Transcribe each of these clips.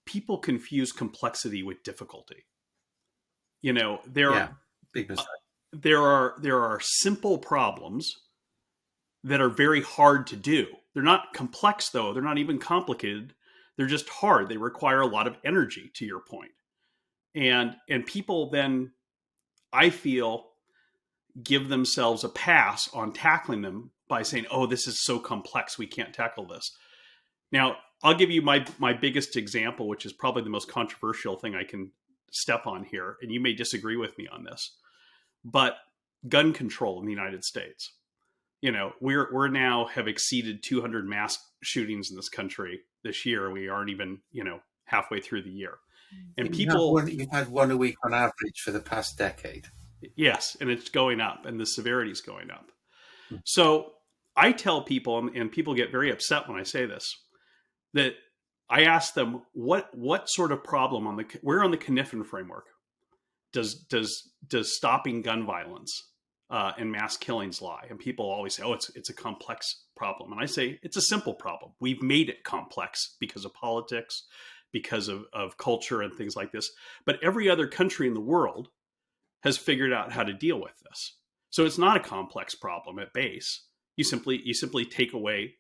people confuse complexity with difficulty. You know, big mistake. There are simple problems that are very hard to do. They're not complex, though. They're not even complicated. They're just hard. They require a lot of energy, to your point. And people then, I feel, give themselves a pass on tackling them by saying, oh, this is so complex, we can't tackle this. Now, I'll give you my biggest example, which is probably the most controversial thing I can step on here, and you may disagree with me on this, but gun control in the United States. You know, we're now have exceeded 200 mass shootings in this country this year. We aren't even, halfway through the year. And you've had one a week on average for the past decade. Yes, and it's going up, and the severity is going up. So I tell people, and people get very upset when I say this, that I ask them, what sort of problem where on the Kniffen framework does stopping gun violence and mass killings lie? And people always say, oh, it's a complex problem. And I say, it's a simple problem. We've made it complex because of politics, because of culture and things like this. But every other country in the world has figured out how to deal with this. So it's not a complex problem at base. You simply take away,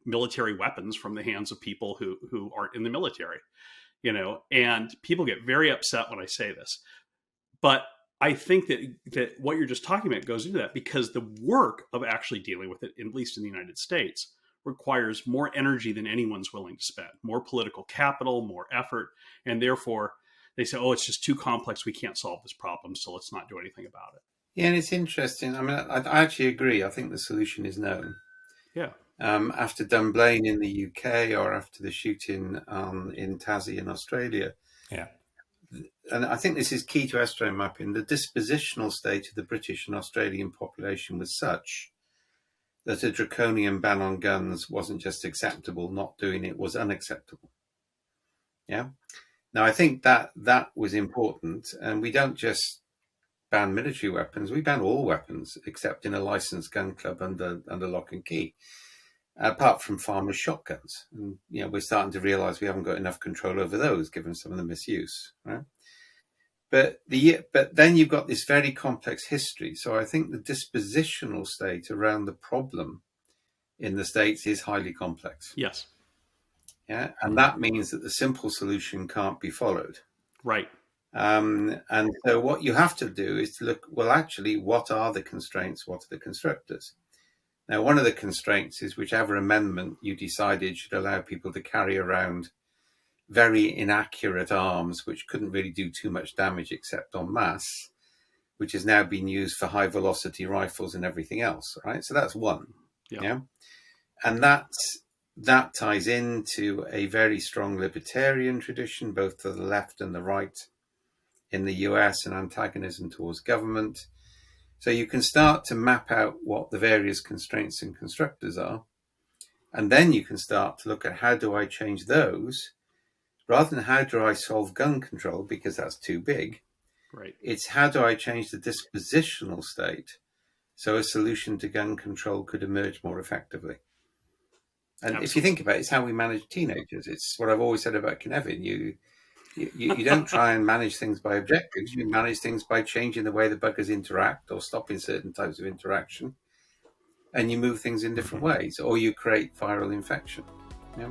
military weapons from the hands of people who aren't in the military, and people get very upset when I say this. But I think that what you're just talking about goes into that, because the work of actually dealing with it, at least in the United States, requires more energy than anyone's willing to spend, more political capital, more effort. And therefore they say, oh, it's just too complex, we can't solve this problem, so let's not do anything about it. Yeah, and it's interesting. I mean, I actually agree. I think the solution is known. Yeah. After Dunblane in the UK, or after the shooting in Tassie in Australia. Yeah. And I think this is key to estuary mapping. The dispositional state of the British and Australian population was such that a draconian ban on guns wasn't just acceptable, not doing it was unacceptable. Yeah. Now, I think that was important. And we don't just ban military weapons, we ban all weapons except in a licensed gun club under lock and key, apart from farmers' shotguns. And we're starting to realize we haven't got enough control over those, given some of the misuse, right? But then you've got this very complex history. So I think the dispositional state around the problem in the States is highly complex. Yes. Yeah, and that means that the simple solution can't be followed. Right. And so what you have to do is to look, well, actually, what are the constraints? What are the constructors? Now, one of the constraints is whichever amendment you decided should allow people to carry around very inaccurate arms, which couldn't really do too much damage except en masse, which has now been used for high velocity rifles and everything else, right? So that's one. Yeah. And that ties into a very strong libertarian tradition, both to the left and the right in the US, and antagonism towards government. So you can start to map out what the various constraints and constructors are. And then you can start to look at, how do I change those? Rather than how do I solve gun control, because that's too big. Right. It's how do I change the dispositional state so a solution to gun control could emerge more effectively. And Absolutely. If you think about it, it's how we manage teenagers. It's what I've always said about Kniffen. You don't try and manage things by objectives. You manage things by changing the way the buggers interact or stopping certain types of interaction. And you move things in different ways, or you create viral infection. Yeah.